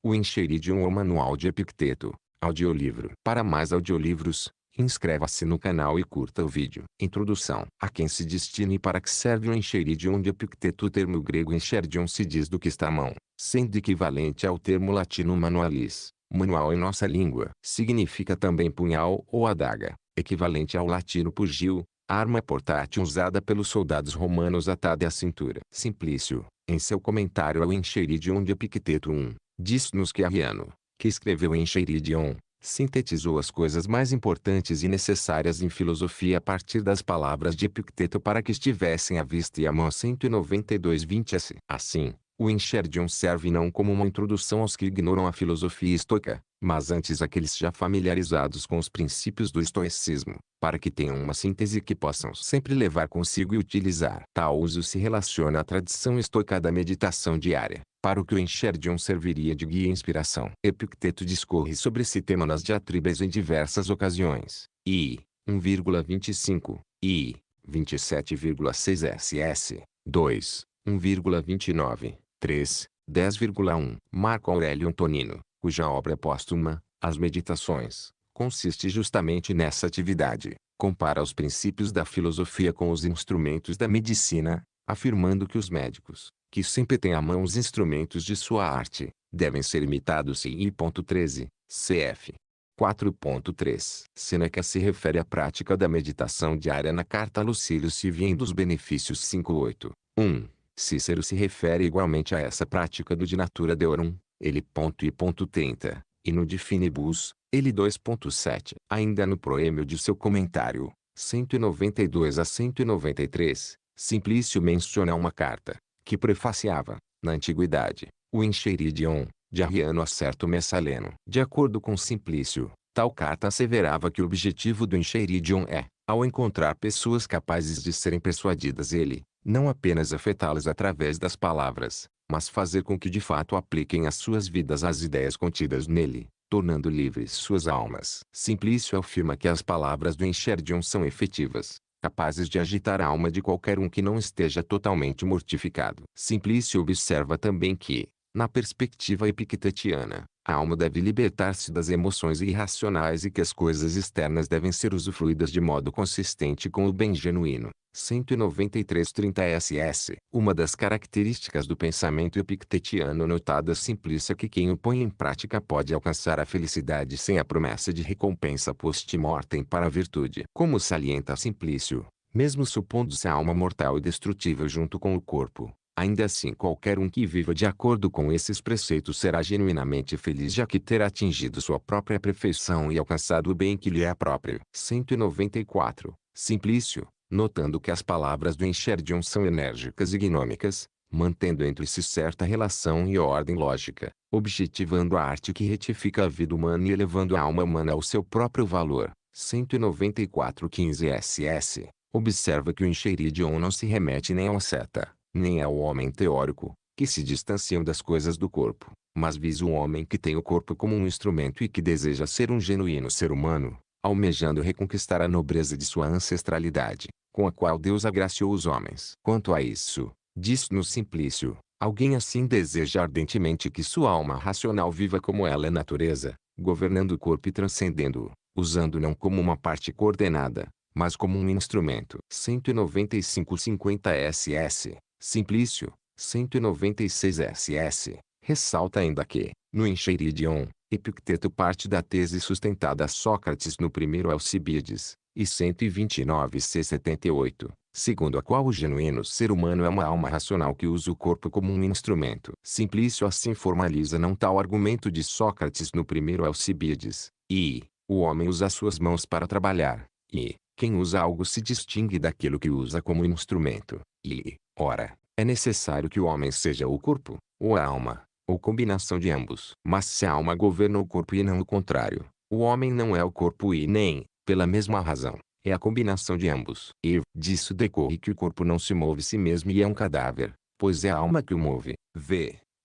O Enchiridion ou Manual de Epicteto, audiolivro. Para mais audiolivros, inscreva-se no canal e curta o vídeo. Introdução. A quem se destina e para que serve o Enchiridion de Epicteto? O termo grego encheridion se diz do que está à mão, sendo equivalente ao termo latino manualis, manual em nossa língua. Significa também punhal ou adaga, equivalente ao latino pugil, arma portátil usada pelos soldados romanos atada à cintura. Simplício, em seu comentário ao Enchiridion de Epicteto 1, diz-nos que Arriano, que escreveu o Enchiridion, sintetizou as coisas mais importantes e necessárias em filosofia a partir das palavras de Epicteto para que estivessem à vista e à mão. 192-20 Assim, o Enchiridion serve não como uma introdução aos que ignoram a filosofia estoica, mas antes àqueles já familiarizados com os princípios do estoicismo, para que tenham uma síntese que possam sempre levar consigo e utilizar. Tal uso se relaciona à tradição estoica da meditação diária, para o que o Enchiridion serviria de guia e inspiração. Epicteto discorre sobre esse tema nas diatribas em diversas ocasiões, e 1,25, e 27,6 ss. 2, 1,29, 3, 10,1. Marco Aurélio Antonino, cuja obra póstuma, As Meditações, consiste justamente nessa atividade, compara os princípios da filosofia com os instrumentos da medicina, afirmando que os médicos, que sempre têm à mão os instrumentos de sua arte, devem ser imitados. em I.13, cf. 4.3. Sêneca se refere à prática da meditação diária na carta a Lucílio Sivien dos Benefícios 5.8. 1. Cícero se refere igualmente a essa prática do De Natura Deorum, ele. I.30, e no De Finibus, ele. 2.7. Ainda no proêmio de seu comentário, 192 a 193, Simplício menciona uma carta, que prefaciava, na antiguidade, o Enchiridion, de Arriano a certo Messaleno. De acordo com Simplício, tal carta asseverava que o objetivo do Enchiridion é, ao encontrar pessoas capazes de serem persuadidas ele, não apenas afetá-las através das palavras, mas fazer com que de fato apliquem às suas vidas as ideias contidas nele, tornando livres suas almas. Simplício afirma que as palavras do Enchiridion são efetivas, capazes de agitar a alma de qualquer um que não esteja totalmente mortificado. Simplício observa também que, na perspectiva epictetiana, a alma deve libertar-se das emoções irracionais e que as coisas externas devem ser usufruídas de modo consistente com o bem genuíno. 193-30 ss. Uma das características do pensamento epictetiano notada Simplício é que quem o põe em prática pode alcançar a felicidade sem a promessa de recompensa post-mortem para a virtude. Como salienta Simplício, mesmo supondo-se a alma mortal e destrutível junto com o corpo, ainda assim qualquer um que viva de acordo com esses preceitos será genuinamente feliz, já que terá atingido sua própria perfeição e alcançado o bem que lhe é próprio. 194. Simplício, notando que as palavras do Enchiridion são enérgicas e gnômicas, mantendo entre si certa relação e ordem lógica, objetivando a arte que retifica a vida humana e elevando a alma humana ao seu próprio valor. 194-15 ss. Observa que o Enchiridion não se remete nem ao asceta, nem ao homem teórico, que se distanciam das coisas do corpo, mas visa o homem que tem o corpo como um instrumento e que deseja ser um genuíno ser humano, almejando reconquistar a nobreza de sua ancestralidade, com a qual Deus agraciou os homens. Quanto a isso, diz-nos Simplício, alguém assim deseja ardentemente que sua alma racional viva como ela é natureza, governando o corpo e transcendendo-o, usando não como uma parte coordenada, mas como um instrumento. 195-50 ss. Simplício, 196 ss. Ressalta ainda que, no Enchiridion, Epicteto parte da tese sustentada a Sócrates no primeiro Alcibíades, e 129 c. 78, segundo a qual o genuíno ser humano é uma alma racional que usa o corpo como um instrumento. Simplício assim formaliza não tal argumento de Sócrates no primeiro Alcibíades, e, o homem usa suas mãos para trabalhar, e, quem usa algo se distingue daquilo que usa como instrumento, e, ora, é necessário que o homem seja o corpo, ou a alma, ou combinação de ambos. Mas se a alma governa o corpo e não o contrário, o homem não é o corpo e nem, pela mesma razão, é a combinação de ambos. E, disso decorre que o corpo não se move si mesmo e é um cadáver, pois é a alma que o move.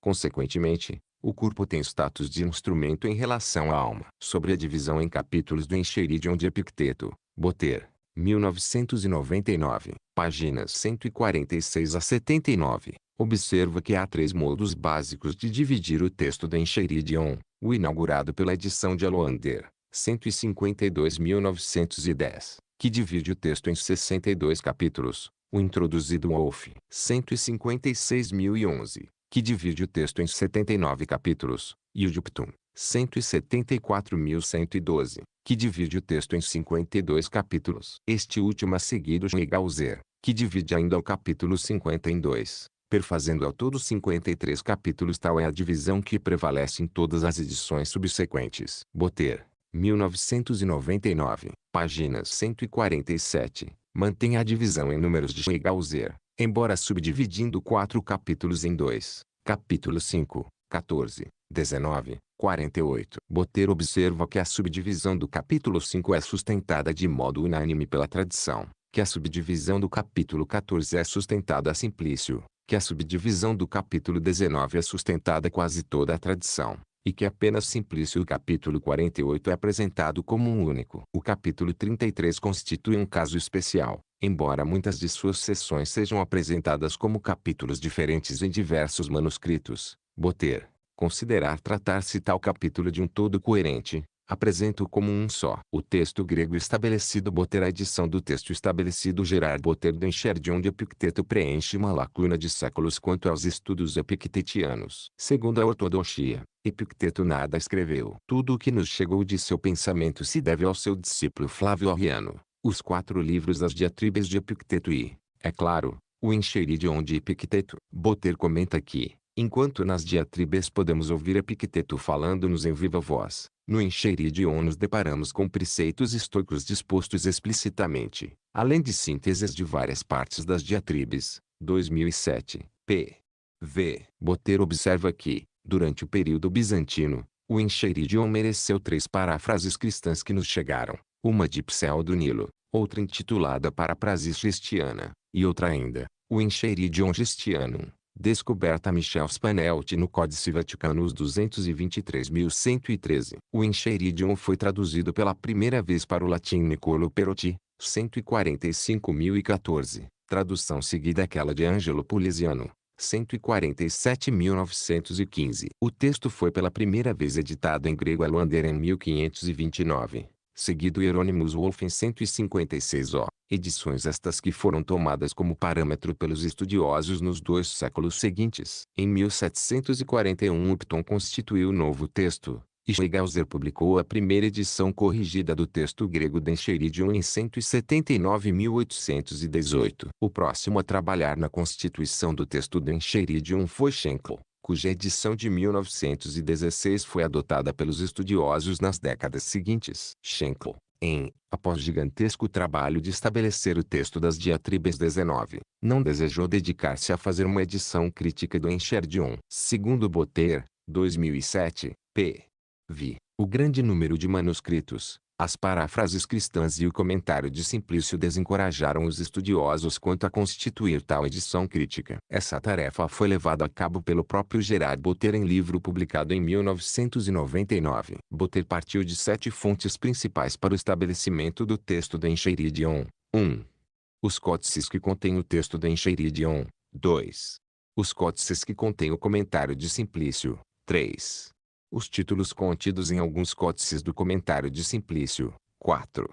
Consequentemente, o corpo tem status de instrumento em relação à alma. Sobre a divisão em capítulos do Enchiridion de Epicteto, Boter, 1999, páginas 146 a 79. Observa que há três modos básicos de dividir o texto do Enchiridion: o inaugurado pela edição de Aloander, 152.910, que divide o texto em 62 capítulos; o introduzido Wolff, 156.011, que divide o texto em 79 capítulos; e o Dupton, 174.112, que divide o texto em 52 capítulos. Este último a seguir o Schneegauser, que divide ainda o capítulo 50 em dois, perfazendo ao todo 53 capítulos. Tal é a divisão que prevalece em todas as edições subsequentes. Botter, 1999, páginas 147, mantém a divisão em números de Schneegauser, embora subdividindo 4 capítulos em dois: capítulo 5, 14, 19, 48. Botter observa que a subdivisão do capítulo 5 é sustentada de modo unânime pela tradição, que a subdivisão do capítulo 14 é sustentada a Simplício, que a subdivisão do capítulo 19 é sustentada quase toda a tradição, e que apenas Simplício o capítulo 48 é apresentado como um único. O capítulo 33 constitui um caso especial, embora muitas de suas seções sejam apresentadas como capítulos diferentes em diversos manuscritos. Botter, considerar tratar-se tal capítulo de um todo coerente, apresenta-o como um só. O texto grego estabelecido Botter. A edição do texto estabelecido Gerard Botter do Enchiridion de Epicteto preenche uma lacuna de séculos quanto aos estudos epictetianos. Segundo a ortodoxia, Epicteto nada escreveu. Tudo o que nos chegou de seu pensamento se deve ao seu discípulo Flávio Arriano. Os 4 livros das diatribes de Epicteto e, é claro, o Enchiridion de Epicteto. Botter comenta que, enquanto nas diatribes podemos ouvir Epicteto falando-nos em viva voz, no Enchiridion nos deparamos com preceitos estoicos dispostos explicitamente, além de sínteses de várias partes das diatribes. 2007, p. v. Botter observa que, durante o período bizantino, o Enchiridion mereceu 3 paráfrases cristãs que nos chegaram: uma de Pseudo-Nilo, outra intitulada Paraprasis Gestiana, e outra ainda, o Enchiridion Gestianum, descoberta a Michel Spanelt no Códice Vaticanus 223.113. O Enchiridion foi traduzido pela primeira vez para o latim Niccolò Perotti, 145.014, tradução seguida àquela de Angelo Puliziano, 147.915. O texto foi pela primeira vez editado em grego Aloander em 1529, seguido Hieronymus Wolff em 156 o. Edições estas que foram tomadas como parâmetro pelos estudiosos nos 2 séculos seguintes. Em 1741 Upton constituiu o novo texto, e Schneegauser publicou a primeira edição corrigida do texto grego do Enchiridion em 179.818. O próximo a trabalhar na constituição do texto do Enchiridion foi Schenkel, cuja edição de 1916 foi adotada pelos estudiosos nas décadas seguintes. Schenkel, após gigantesco trabalho de estabelecer o texto das diatribes 19, não desejou dedicar-se a fazer uma edição crítica do Enchiridion. Segundo Botter, 2007, p. v. O grande número de manuscritos, as paráfrases cristãs e o comentário de Simplício desencorajaram os estudiosos quanto a constituir tal edição crítica. Essa tarefa foi levada a cabo pelo próprio Gerard Botter em livro publicado em 1999. Botter partiu de 7 fontes principais para o estabelecimento do texto do Enchiridion. 1. Os códices que contêm o texto do Enchiridion. 2. Os códices que contêm o comentário de Simplício. 3. Os títulos contidos em alguns códices do comentário de Simplício. 4.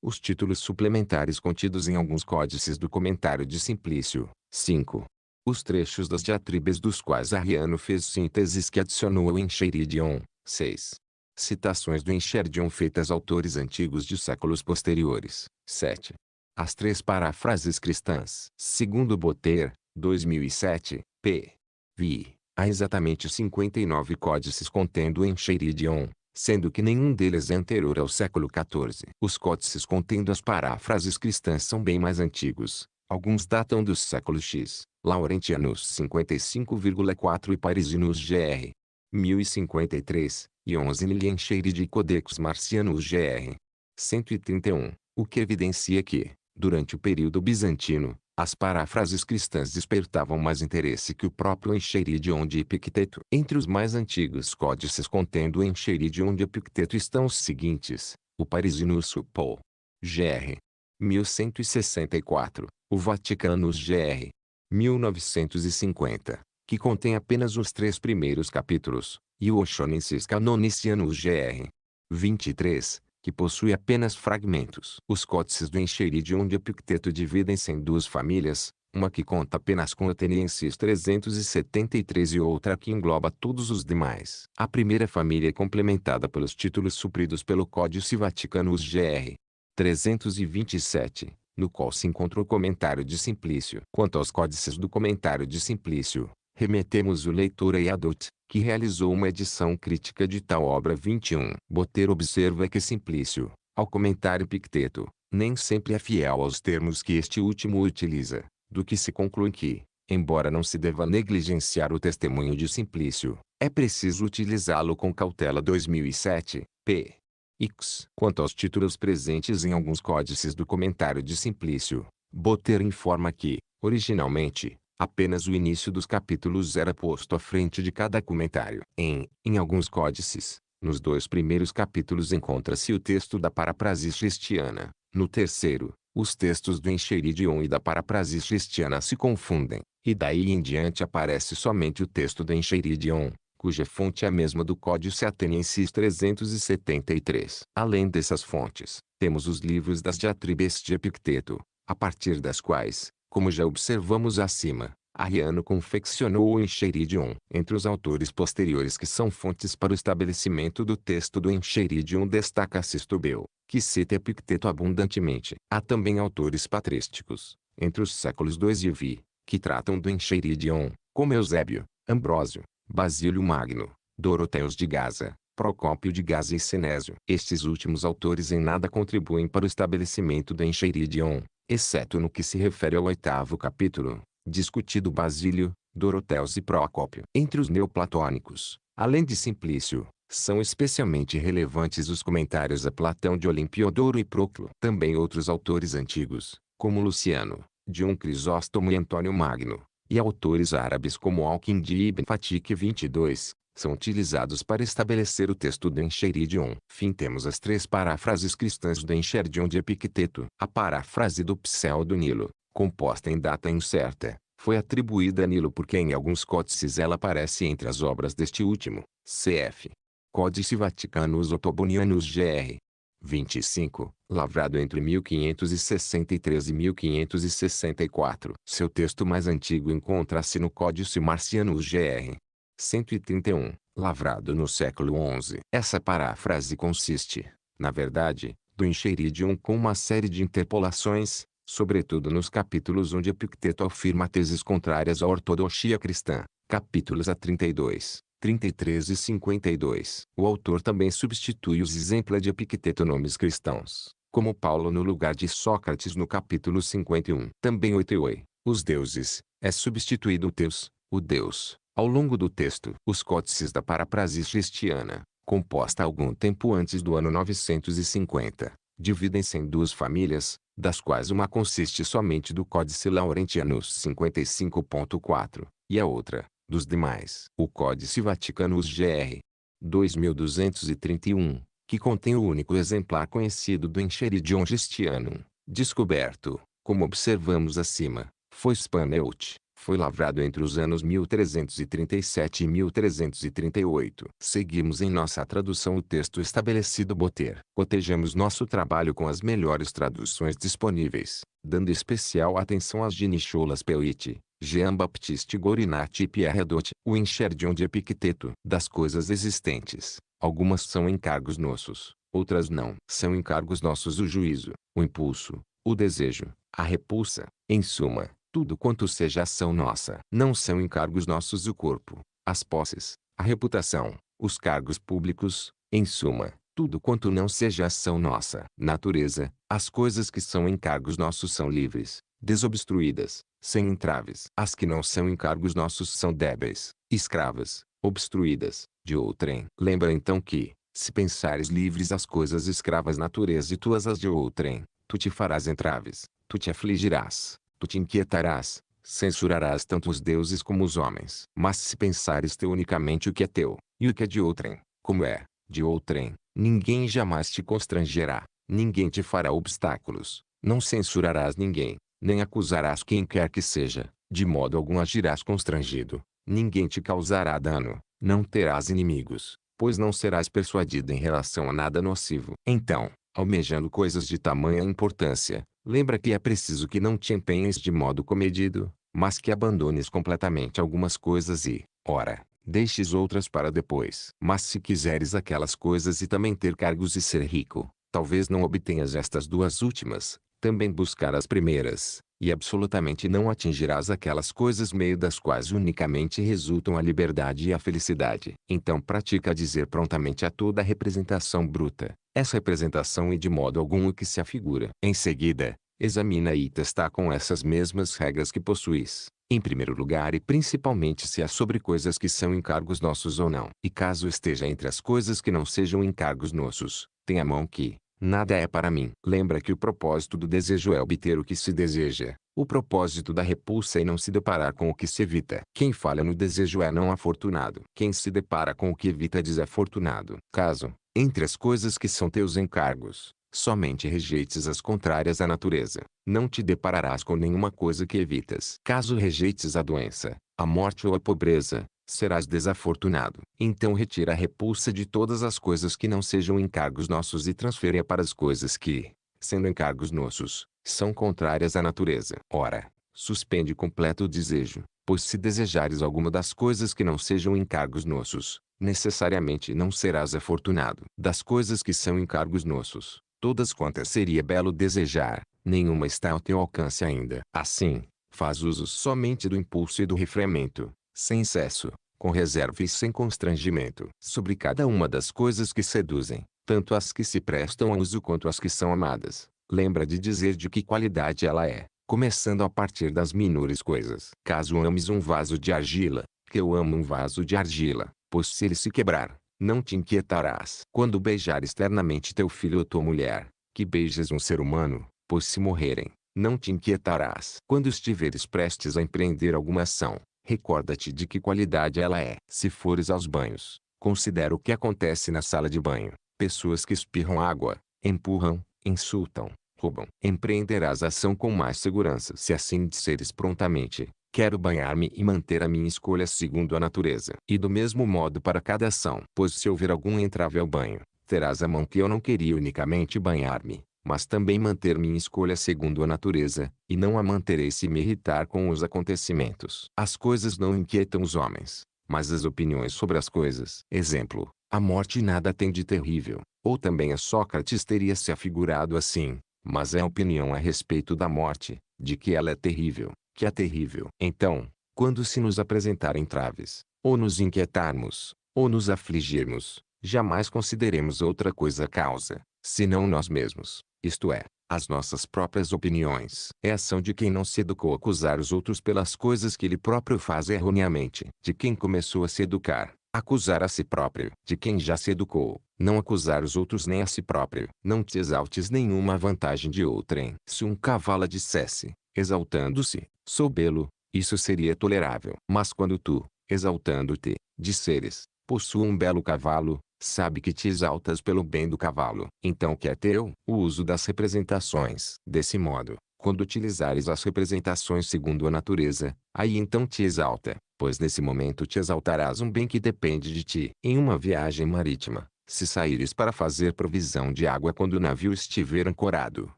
Os títulos suplementares contidos em alguns códices do comentário de Simplício. 5. Os trechos das diatribes dos quais Arriano fez sínteses que adicionou ao Enchiridion. 6. Citações do Enchiridion feitas a autores antigos de séculos posteriores. 7. As 3 paráfrases cristãs. Segundo Botter, 2007, p. v. Há exatamente 59 códices contendo o Enchiridion, sendo que nenhum deles é anterior ao século XIV. Os códices contendo as paráfrases cristãs são bem mais antigos, alguns datam dos séculos X, Laurentianus 55,4 e Parisianus Gr. 1053, e 11.000 Enchiridi Codex Marcianus Gr. 131, o que evidencia que, durante o período bizantino, as paráfrases cristãs despertavam mais interesse que o próprio Enchiridion de Epicteto. Entre os mais antigos códices contendo o Enchiridion de Epicteto estão os seguintes: o Parisianus Paul, Gr. 1164, o Vaticanus Gr. 1950, que contém apenas os 3 primeiros capítulos, e o Oshonensis Canonicianus Gr. 23, que possui apenas fragmentos. Os códices do Enchiridion de Epicteto dividem-se em 2 famílias, uma que conta apenas com Ateniensis 373 e outra que engloba todos os demais. A primeira família é complementada pelos títulos supridos pelo Códice Vaticanus Gr. 327, no qual se encontra o comentário de Simplício. Quanto aos códices do comentário de Simplício, remetemos o leitor a Iadot, que realizou uma edição crítica de tal obra 21. Boteiro observa que Simplício, ao comentário Epicteto, nem sempre é fiel aos termos que este último utiliza, do que se conclui que, embora não se deva negligenciar o testemunho de Simplício, é preciso utilizá-lo com cautela. 2007, p. X. Quanto aos títulos presentes em alguns códices do comentário de Simplício, Boteiro informa que, originalmente, apenas o início dos capítulos era posto à frente de cada comentário. Em alguns códices, nos 2 primeiros capítulos encontra-se o texto da Parafrasis Cristiana. No terceiro, os textos do Enchiridion e da Parafrasis Cristiana se confundem, e daí em diante aparece somente o texto do Enchiridion, cuja fonte é a mesma do Códice Ateniensis 373. Além dessas fontes, temos os livros das diatribes de Epicteto, a partir das quais, como já observamos acima, Arriano confeccionou o Enchiridion. Entre os autores posteriores que são fontes para o estabelecimento do texto do Enchiridion destaca-se Estubeu, que cita Epicteto abundantemente. Há também autores patrísticos, entre os séculos II e V, que tratam do Enchiridion, como Eusébio, Ambrósio, Basílio Magno, Doroteus de Gaza, Procópio de Gaza e Cenésio. Estes últimos autores em nada contribuem para o estabelecimento do Enchiridion, exceto no que se refere ao 8º capítulo, discutido Basílio, Doroteus e Procópio. Entre os neoplatônicos, além de Simplício, são especialmente relevantes os comentários a Platão de Olimpiodoro e Proclo. Também outros autores antigos, como Luciano, Dion Crisóstomo e Antônio Magno, e autores árabes como Al-Kindi e Ibn Fatik 22, são utilizados para estabelecer o texto do Enchiridion. Temos as 3 paráfrases cristãs do Enchiridion de Epicteto. A paráfrase do Pseudo Nilo, composta em data incerta, foi atribuída a Nilo porque em alguns códices ela aparece entre as obras deste último. Cf. Códice Vaticanus Ottobonianus Gr. 25, lavrado entre 1563 e 1564. Seu texto mais antigo encontra-se no Códice Marcianus Gr. 131, lavrado no século XI. Essa paráfrase consiste, na verdade, do Enchiridion com uma série de interpolações, sobretudo nos capítulos onde Epicteto afirma teses contrárias à ortodoxia cristã, capítulos a 32. 33 e 52. O autor também substitui os exempla de Epicteto nomes cristãos, como Paulo no lugar de Sócrates no capítulo 51. Também oitoi, os deuses, é substituído o teus, o Deus, ao longo do texto. Os códices da Parafrasis Cristiana, composta algum tempo antes do ano 950, dividem-se em 2 famílias, das quais uma consiste somente do Códice Laurentianus 55.4, e a outra, dos demais. O Códice Vaticanus Gr. 2231, que contém o único exemplar conhecido do Enchiridion Christianum, descoberto, como observamos acima, foi Spaneut, foi lavrado entre os anos 1337 e 1338. Seguimos em nossa tradução o texto estabelecido Boteiro. Cotejamos nosso trabalho com as melhores traduções disponíveis, dando especial atenção às de Nicholas Peuit, Jean-Baptiste Gorinati e Pierre Hadot. O Enchiridion de Epicteto. Das coisas existentes, algumas são encargos nossos, outras não. São encargos nossos o juízo, o impulso, o desejo, a repulsa, em suma, tudo quanto seja ação nossa. Não são encargos nossos o corpo, as posses, a reputação, os cargos públicos, em suma, tudo quanto não seja ação nossa. Natureza, as coisas que são encargos nossos são livres, desobstruídas, sem entraves. As que não são encargos nossos são débeis, escravas, obstruídas, de outrem. Lembra então que, se pensares livres as coisas escravas natureza e tuas as de outrem, tu te farás entraves, tu te afligirás, tu te inquietarás, censurarás tanto os deuses como os homens. Mas se pensares teu unicamente o que é teu, e o que é de outrem, como é, de outrem, ninguém jamais te constrangerá, ninguém te fará obstáculos, Não censurarás ninguém, nem acusarás quem quer que seja, de modo algum agirás constrangido. Ninguém te causará dano, não terás inimigos, pois não serás persuadido em relação a nada nocivo. Então, almejando coisas de tamanha importância, lembra que é preciso que não te empenhes de modo comedido, mas que abandones completamente algumas coisas e, ora, deixes outras para depois. Mas se quiseres aquelas coisas e também ter cargos e ser rico, talvez não obtenhas estas duas últimas, também buscar as primeiras, e absolutamente não atingirás aquelas coisas meio das quais unicamente resultam a liberdade e a felicidade. Então pratica dizer prontamente a toda representação bruta, essa representação e de modo algum o que se afigura. Em seguida, examina e testa com essas mesmas regras que possuis, em primeiro lugar e principalmente se há sobre coisas que são encargos nossos ou não. E caso esteja entre as coisas que não sejam encargos nossos, tenha a mão que, nada é para mim. Lembra que o propósito do desejo é obter o que se deseja. O propósito da repulsa é não se deparar com o que se evita. Quem falha no desejo é não afortunado. Quem se depara com o que evita diz afortunado. Caso, entre as coisas que são teus encargos, somente rejeites as contrárias à natureza, não te depararás com nenhuma coisa que evitas. Caso rejeites a doença, a morte ou a pobreza, serás desafortunado. Então retira a repulsa de todas as coisas que não sejam encargos nossos e transfere-a para as coisas que, sendo encargos nossos, são contrárias à natureza. Ora, suspende completo o desejo, pois se desejares alguma das coisas que não sejam encargos nossos, necessariamente não serás afortunado. Das coisas que são encargos nossos, todas quantas seria belo desejar, nenhuma está ao teu alcance ainda. Assim, faz uso somente do impulso e do refreamento, sem excesso, com reserva e sem constrangimento. Sobre cada uma das coisas que seduzem, tanto as que se prestam a uso quanto as que são amadas, lembra de dizer de que qualidade ela é, começando a partir das menores coisas. Caso ames um vaso de argila, que eu amo um vaso de argila, pois se ele se quebrar, não te inquietarás. Quando beijar externamente teu filho ou tua mulher, que beijes um ser humano, pois se morrerem, não te inquietarás. Quando estiveres prestes a empreender alguma ação, recorda-te de que qualidade ela é. Se fores aos banhos, considera o que acontece na sala de banho. Pessoas que espirram água, empurram, insultam, roubam. Empreenderás a ação com mais segurança. Se assim disseres prontamente, quero banhar-me e manter a minha escolha segundo a natureza. E do mesmo modo para cada ação. Pois se houver algum entrave ao banho, terás a mão que eu não queria unicamente banhar-me, mas também manter minha escolha segundo a natureza, e não a manterei se me irritar com os acontecimentos. As coisas não inquietam os homens, mas as opiniões sobre as coisas. Exemplo, a morte nada tem de terrível, ou também a Sócrates teria se afigurado assim, mas é a opinião a respeito da morte, de que ela é terrível, que é terrível. Então, quando se nos apresentarem entraves, ou nos inquietarmos, ou nos afligirmos, jamais consideremos outra coisa causa, senão nós mesmos, isto é, as nossas próprias opiniões. É ação de quem não se educou a acusar os outros pelas coisas que ele próprio faz erroneamente. De quem começou a se educar, acusar a si próprio. De quem já se educou, não acusar os outros nem a si próprio. Não te exaltes nenhuma vantagem de outrem. Se um cavalo dissesse, exaltando-se, sou belo, isso seria tolerável. Mas quando tu, exaltando-te, disseres, possuo um belo cavalo, sabe que te exaltas pelo bem do cavalo. Então que é teu? O uso das representações. Desse modo, quando utilizares as representações segundo a natureza, aí então te exalta, pois nesse momento te exaltarás um bem que depende de ti. Em uma viagem marítima, se saíres para fazer provisão de água quando o navio estiver ancorado,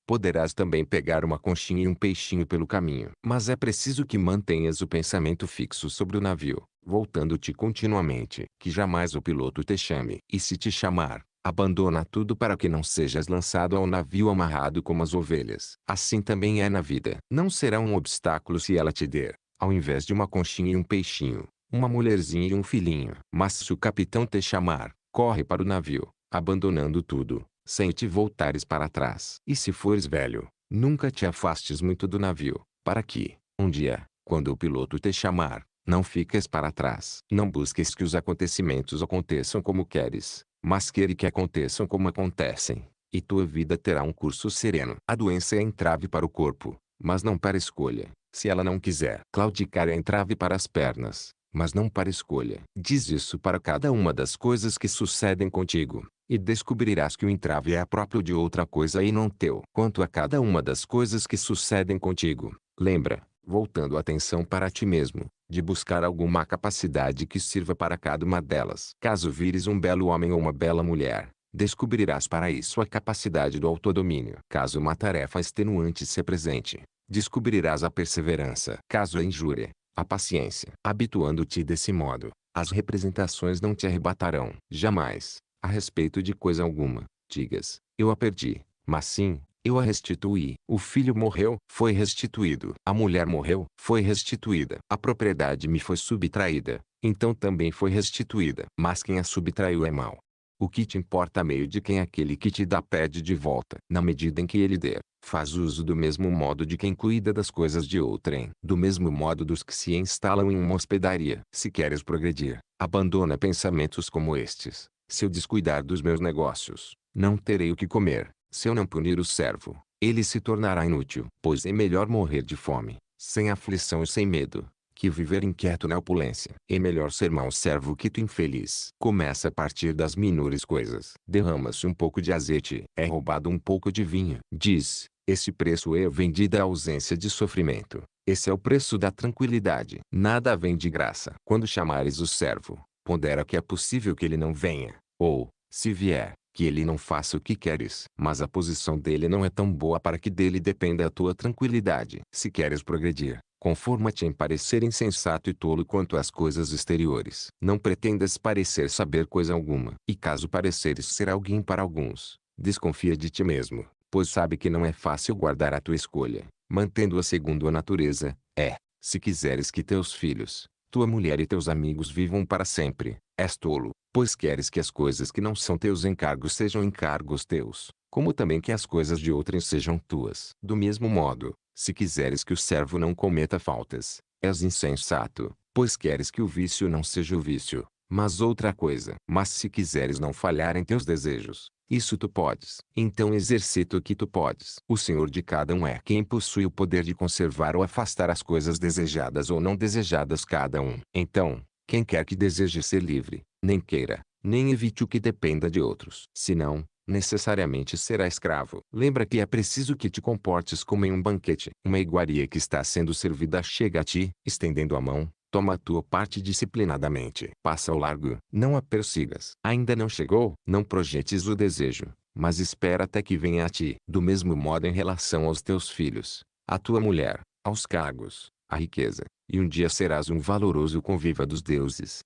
poderás também pegar uma conchinha e um peixinho pelo caminho. Mas é preciso que mantenhas o pensamento fixo sobre o navio, voltando-te continuamente. Que jamais o piloto te chame. E se te chamar, abandona tudo para que não sejas lançado ao navio amarrado como as ovelhas. Assim também é na vida. Não será um obstáculo se ela te der, ao invés de uma conchinha e um peixinho, uma mulherzinha e um filhinho. Mas se o capitão te chamar, corre para o navio, abandonando tudo, sem te voltares para trás. E se fores velho, nunca te afastes muito do navio, para que, um dia, quando o piloto te chamar, não fiques para trás. Não busques que os acontecimentos aconteçam como queres, mas queire que aconteçam como acontecem, e tua vida terá um curso sereno. A doença é entrave para o corpo, mas não para a escolha, se ela não quiser. Claudicar é entrave para as pernas, mas não para escolha. Diz isso para cada uma das coisas que sucedem contigo, e descobrirás que o entrave é próprio de outra coisa e não teu. Quanto a cada uma das coisas que sucedem contigo, lembra, voltando a atenção para ti mesmo, de buscar alguma capacidade que sirva para cada uma delas. Caso vires um belo homem ou uma bela mulher, descobrirás para isso a capacidade do autodomínio. Caso uma tarefa extenuante se apresente, descobrirás a perseverança. Caso a injúria, a paciência. Habituando-te desse modo, as representações não te arrebatarão. Jamais, a respeito de coisa alguma, digas, eu a perdi, mas sim, eu a restituí. O filho morreu, foi restituído. A mulher morreu, foi restituída. A propriedade me foi subtraída, então também foi restituída. Mas quem a subtraiu é mau. O que te importa meio de quem aquele que te dá pede de volta? Na medida em que ele der, faz uso do mesmo modo de quem cuida das coisas de outrem. Do mesmo modo dos que se instalam em uma hospedaria. Se queres progredir, abandona pensamentos como estes. Se eu descuidar dos meus negócios, não terei o que comer. Se eu não punir o servo, ele se tornará inútil. Pois é melhor morrer de fome, sem aflição e sem medo, que viver inquieto na opulência. É melhor ser mau servo que tu infeliz. Começa a partir das menores coisas. Derrama-se um pouco de azeite, é roubado um pouco de vinho. Diz, esse preço é vendido à ausência de sofrimento. Esse é o preço da tranquilidade. Nada vem de graça. Quando chamares o servo, pondera que é possível que ele não venha, ou, se vier, que ele não faça o que queres. Mas a posição dele não é tão boa para que dele dependa a tua tranquilidade. Se queres progredir, conforma-te em parecer insensato e tolo quanto às coisas exteriores. Não pretendas parecer saber coisa alguma. E caso pareceres ser alguém para alguns, desconfia de ti mesmo, pois sabe que não é fácil guardar a tua escolha, mantendo-a segundo a natureza. Se quiseres que teus filhos, tua mulher e teus amigos vivam para sempre, és tolo, pois queres que as coisas que não são teus encargos sejam encargos teus, como também que as coisas de outrem sejam tuas. Do mesmo modo, se quiseres que o servo não cometa faltas, és insensato, pois queres que o vício não seja o vício, mas outra coisa. Mas se quiseres não falhar em teus desejos, isso tu podes. Então exercita o que tu podes. O Senhor de cada um é quem possui o poder de conservar ou afastar as coisas desejadas ou não desejadas cada um. Então, quem quer que deseje ser livre, nem queira, nem evite o que dependa de outros. Senão, necessariamente será escravo. Lembra que é preciso que te comportes como em um banquete. Uma iguaria que está sendo servida chega a ti, estendendo a mão, toma a tua parte disciplinadamente. Passa ao largo, não a persigas. Ainda não chegou, não projetes o desejo, mas espera até que venha a ti. Do mesmo modo em relação aos teus filhos, à tua mulher, aos cargos, à riqueza, e um dia serás um valoroso conviva dos deuses.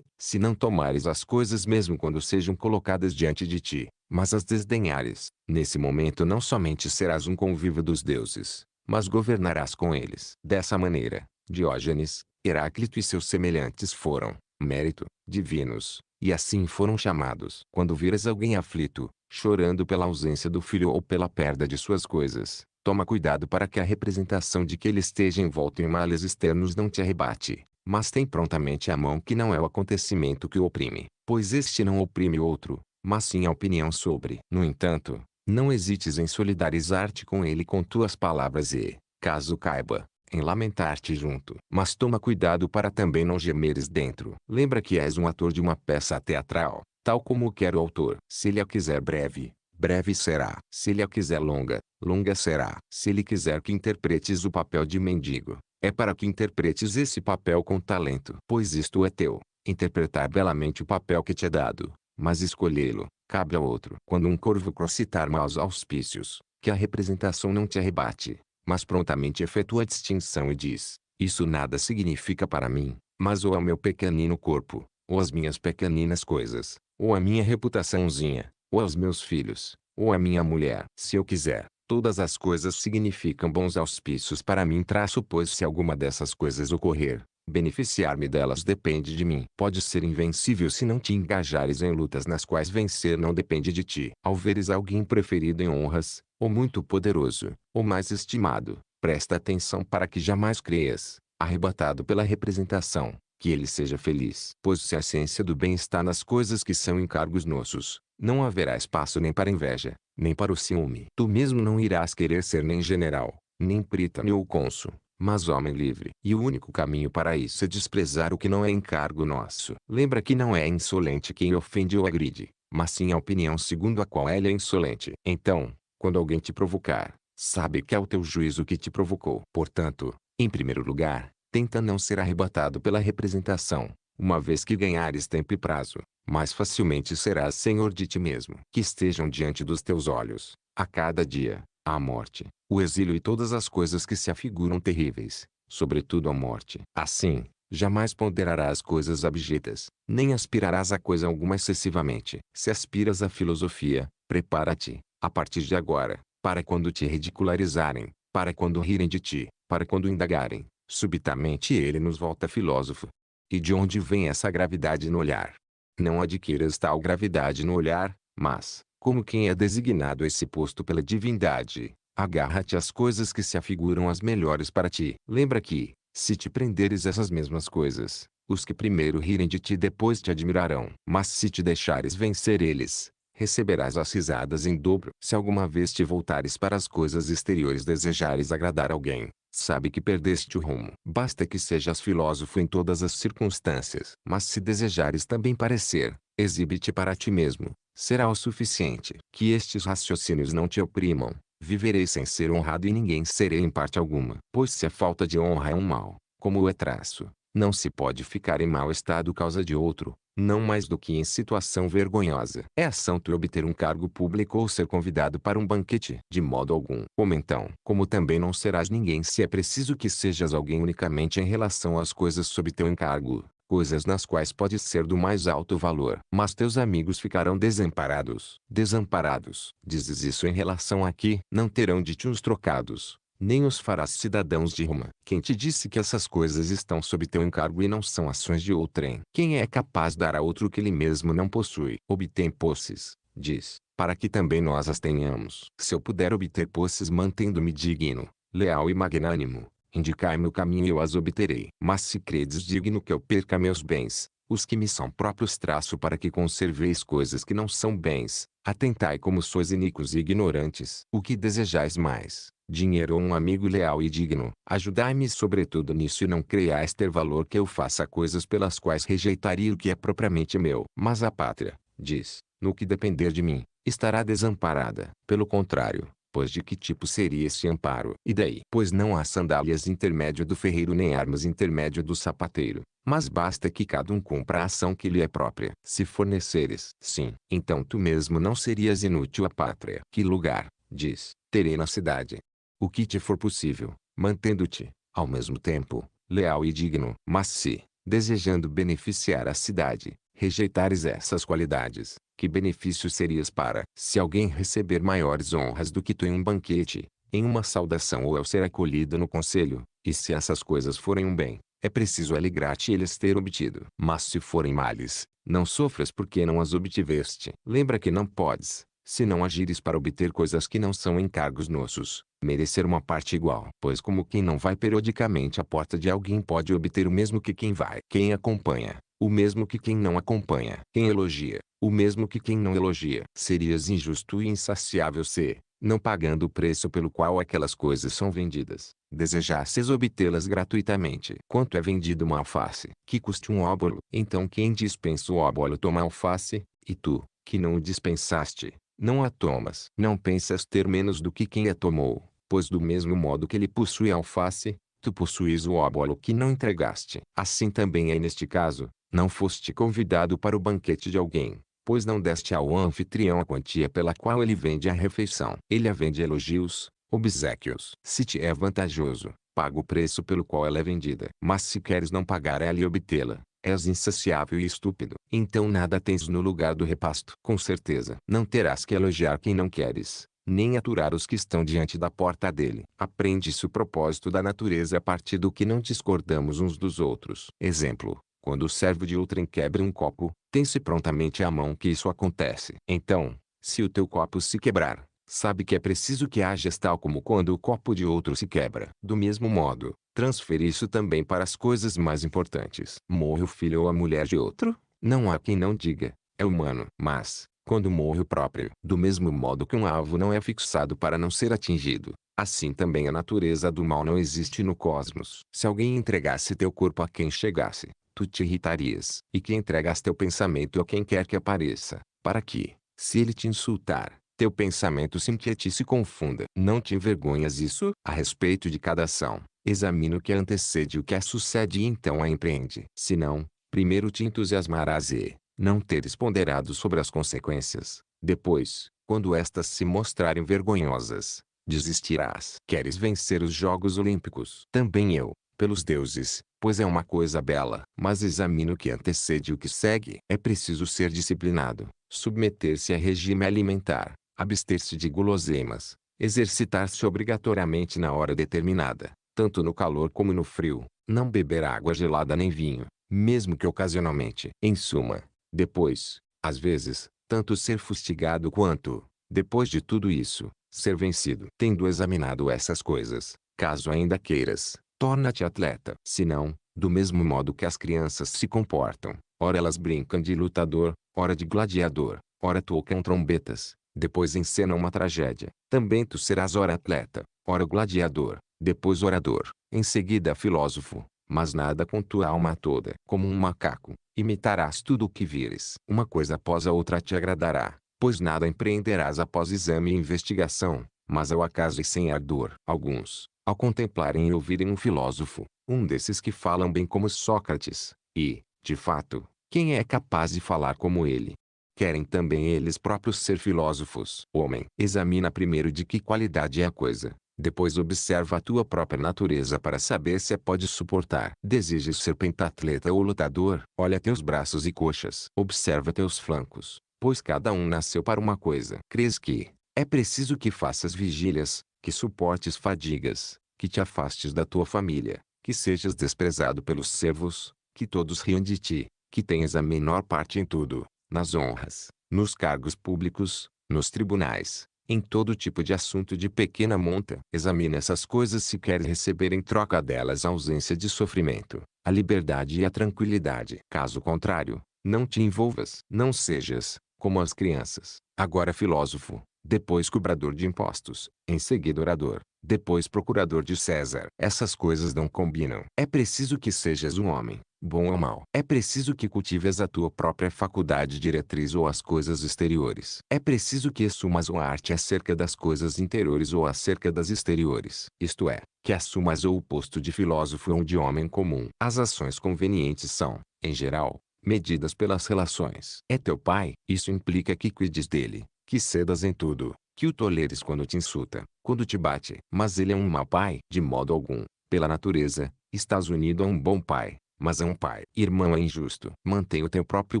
Se não tomares as coisas mesmo quando sejam colocadas diante de ti, mas as desdenhares, nesse momento não somente serás um conviva dos deuses, mas governarás com eles. Dessa maneira, Diógenes, Heráclito e seus semelhantes foram, mérito, divinos, e assim foram chamados. Quando vires alguém aflito, chorando pela ausência do filho ou pela perda de suas coisas, toma cuidado para que a representação de que ele esteja envolto em males externos não te arrebate, mas tem prontamente a mão que não é o acontecimento que o oprime, pois este não oprime o outro, mas sim a opinião sobre. No entanto, não hesites em solidarizar-te com ele com tuas palavras e, caso caiba, em lamentar-te junto. Mas toma cuidado para também não gemeres dentro. Lembra que és um ator de uma peça teatral, tal como o quer o autor. Se ele a quiser breve, breve será. Se ele a quiser longa, longa será. Se ele quiser que interpretes o papel de mendigo, é para que interpretes esse papel com talento. Pois isto é teu, interpretar belamente o papel que te é dado, mas escolhê-lo, cabe ao outro. Quando um corvo crocitar maus auspícios, que a representação não te arrebate, mas prontamente efetua a distinção e diz, isso nada significa para mim, mas ou é o meu pequenino corpo, ou as minhas pequeninas coisas, ou a minha reputaçãozinha, ou aos meus filhos, ou a minha mulher. Se eu quiser, todas as coisas significam bons auspícios para mim. Pois se alguma dessas coisas ocorrer, beneficiar-me delas depende de mim. Pode ser invencível se não te engajares em lutas nas quais vencer não depende de ti. Ao veres alguém preferido em honras, ou muito poderoso, ou mais estimado, presta atenção para que jamais creias, arrebatado pela representação, que ele seja feliz. Pois se a ciência do bem está nas coisas que são encargos nossos, não haverá espaço nem para inveja, nem para o ciúme. Tu mesmo não irás querer ser nem general, nem pritane ou cônsul, mas homem livre. E o único caminho para isso é desprezar o que não é encargo nosso. Lembra que não é insolente quem ofende ou agride, mas sim a opinião segundo a qual ele é insolente. Então, quando alguém te provocar, sabe que é o teu juízo que te provocou. Portanto, em primeiro lugar, tenta não ser arrebatado pela representação. Uma vez que ganhares tempo e prazo, mais facilmente serás senhor de ti mesmo. Que estejam diante dos teus olhos, a cada dia, a morte, o exílio e todas as coisas que se afiguram terríveis, sobretudo a morte. Assim, jamais ponderarás coisas abjetas, nem aspirarás a coisa alguma excessivamente. Se aspiras à filosofia, prepara-te, a partir de agora, para quando te ridicularizarem, para quando rirem de ti, para quando indagarem. Subitamente ele nos volta filósofo. E de onde vem essa gravidade no olhar? Não adquiras tal gravidade no olhar, mas, como quem é designado a esse posto pela divindade, agarra-te às coisas que se afiguram as melhores para ti. Lembra que, se te prenderes essas mesmas coisas, os que primeiro rirem de ti depois te admirarão. Mas se te deixares vencer eles, receberás as risadas em dobro. Se alguma vez te voltares para as coisas exteriores desejares agradar alguém, sabe que perdeste o rumo. Basta que sejas filósofo em todas as circunstâncias. Mas se desejares também parecer, exibe-te para ti mesmo, será o suficiente. Que estes raciocínios não te oprimam. Viverei sem ser honrado e ninguém serei em parte alguma. Pois se a falta de honra é um mal, como é traço, não se pode ficar em mau estado causa de outro, não mais do que em situação vergonhosa. É ação tu obter um cargo público ou ser convidado para um banquete? De modo algum. Como então? Como também não serás ninguém se é preciso que sejas alguém unicamente em relação às coisas sob teu encargo, coisas nas quais podes ser do mais alto valor. Mas teus amigos ficarão desamparados. Desamparados. Dizes isso em relação a que não terão de ti uns trocados, nem os farás cidadãos de Roma. Quem te disse que essas coisas estão sob teu encargo e não são ações de outrem? Quem é capaz de dar a outro o que ele mesmo não possui? Obtém posses, diz, para que também nós as tenhamos. Se eu puder obter posses mantendo-me digno, leal e magnânimo, indicai-me o caminho e eu as obterei. Mas se credes digno que eu perca meus bens, os que me são próprios traço para que conserveis coisas que não são bens, atentai como sois iníquos e ignorantes. O que desejais mais? Dinheiro ou um amigo leal e digno? Ajudai-me sobretudo nisso e não creiais ter valor que eu faça coisas pelas quais rejeitaria o que é propriamente meu. Mas a pátria, diz, no que depender de mim, estará desamparada. Pelo contrário, pois de que tipo seria esse amparo? E daí? Pois não há sandálias intermédio do ferreiro nem armas intermédio do sapateiro, mas basta que cada um cumpra a ação que lhe é própria. Se forneceres, sim, então tu mesmo não serias inútil à pátria. Que lugar, diz, terei na cidade? O que te for possível, mantendo-te, ao mesmo tempo, leal e digno. Mas se, desejando beneficiar a cidade, rejeitares essas qualidades, que benefício serias para, se alguém receber maiores honras do que tu em um banquete, em uma saudação ou ao ser acolhido no conselho, e se essas coisas forem um bem, é preciso alegrar-te eles ter obtido. Mas se forem males, não sofras porque não as obtiveste. Lembra que não podes, se não agires para obter coisas que não são encargos nossos, merecer uma parte igual. Pois como quem não vai periodicamente à porta de alguém pode obter o mesmo que quem vai. Quem acompanha, o mesmo que quem não acompanha. Quem elogia, o mesmo que quem não elogia. Serias injusto e insaciável se, não pagando o preço pelo qual aquelas coisas são vendidas, desejasses obtê-las gratuitamente. Quanto é vendido uma alface? Que custe um óbolo? Então quem dispensa o óbolo toma a alface, e tu, que não o dispensaste, não a tomas. Não pensas ter menos do que quem a tomou, pois do mesmo modo que ele possui a alface, tu possuis o óbolo que não entregaste. Assim também é neste caso, não foste convidado para o banquete de alguém, pois não deste ao anfitrião a quantia pela qual ele vende a refeição. Ele a vende elogios, obséquios. Se te é vantajoso, paga o preço pelo qual ela é vendida. Mas se queres não pagar ela e obtê-la, és insaciável e estúpido. Então nada tens no lugar do repasto. Com certeza. Não terás que elogiar quem não queres, nem aturar os que estão diante da porta dele. Aprende-se o propósito da natureza a partir do que não discordamos uns dos outros. Exemplo. Quando o servo de outrem quebra um copo, tem-se prontamente à mão que isso acontece. Então, se o teu copo se quebrar, sabe que é preciso que hajas tal como quando o copo de outro se quebra. Do mesmo modo, transfere isso também para as coisas mais importantes. Morre o filho ou a mulher de outro? Não há quem não diga, é humano. Mas, quando morre o próprio. Do mesmo modo que um alvo não é fixado para não ser atingido, assim também a natureza do mal não existe no cosmos. Se alguém entregasse teu corpo a quem chegasse, tu te irritarias. E que entregas teu pensamento a quem quer que apareça, para que, se ele te insultar, teu pensamento sem que te se confunda. Não te envergonhas isso? A respeito de cada ação, examina o que a antecede e o que a sucede e então a empreende. Se não, primeiro te entusiasmarás e, não teres ponderado sobre as consequências, depois, quando estas se mostrarem vergonhosas, desistirás. Queres vencer os Jogos Olímpicos? Também eu, pelos deuses, pois é uma coisa bela. Mas examina o que antecede e o que segue. É preciso ser disciplinado, submeter-se a regime alimentar, abster-se de guloseimas, exercitar-se obrigatoriamente na hora determinada, tanto no calor como no frio, não beber água gelada nem vinho, mesmo que ocasionalmente. Em suma, depois, às vezes, tanto ser fustigado quanto, depois de tudo isso, ser vencido. Tendo examinado essas coisas, caso ainda queiras, torna-te atleta. Se não, do mesmo modo que as crianças se comportam, ora elas brincam de lutador, ora de gladiador, ora tocam trombetas, depois encenam uma tragédia. Também tu serás ora atleta, ora gladiador, depois orador, em seguida filósofo, mas nada com tua alma toda. Como um macaco, imitarás tudo o que vires. Uma coisa após a outra te agradará, pois nada empreenderás após exame e investigação, mas ao acaso e sem ardor. Alguns, ao contemplarem e ouvirem um filósofo, um desses que falam bem como Sócrates, e, de fato, quem é capaz de falar como ele? Querem também eles próprios ser filósofos. Homem, examina primeiro de que qualidade é a coisa, depois observa a tua própria natureza para saber se a podes suportar. Desejas ser pentatleta ou lutador? Olha teus braços e coxas. Observa teus flancos, pois cada um nasceu para uma coisa. Crês que é preciso que faças vigílias, que suportes fadigas, que te afastes da tua família, que sejas desprezado pelos servos, que todos riam de ti, que tenhas a menor parte em tudo, nas honras, nos cargos públicos, nos tribunais, em todo tipo de assunto de pequena monta. Examina essas coisas se queres receber em troca delas a ausência de sofrimento, a liberdade e a tranquilidade. Caso contrário, não te envolvas. Não sejas, como as crianças, agora filósofo, depois cobrador de impostos, em seguida orador, depois procurador de César. Essas coisas não combinam. É preciso que sejas um homem, bom ou mau. É preciso que cultives a tua própria faculdade diretriz ou as coisas exteriores. É preciso que assumas uma arte acerca das coisas interiores ou acerca das exteriores. Isto é, que assumas o posto de filósofo ou de homem comum. As ações convenientes são, em geral, medidas pelas relações. É teu pai? Isso implica que cuides dele, que cedas em tudo, que o toleres quando te insulta, quando te bate. Mas ele é um mau pai? De modo algum. Pela natureza, estás unido a um bom pai, mas a um pai. Irmão é injusto. Mantém o teu próprio